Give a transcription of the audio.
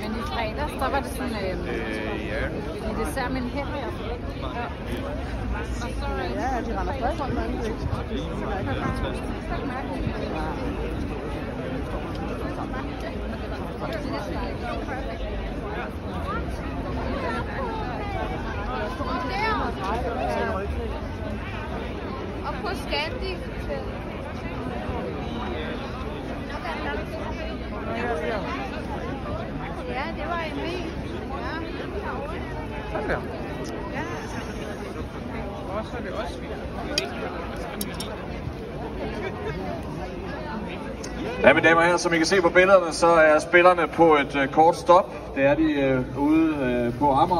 Men i fredags, der var det sådan i dessert med en hænder. Ja, de render stadig rundt med ansigt. Og på Scandi. Ja, det var Emil. Ja. Sådan der. Ja. Og så er det også Ja, mine damer og herrer, som I kan se på billederne, så er spillerne på et kort stop. Det er de ude på Amager.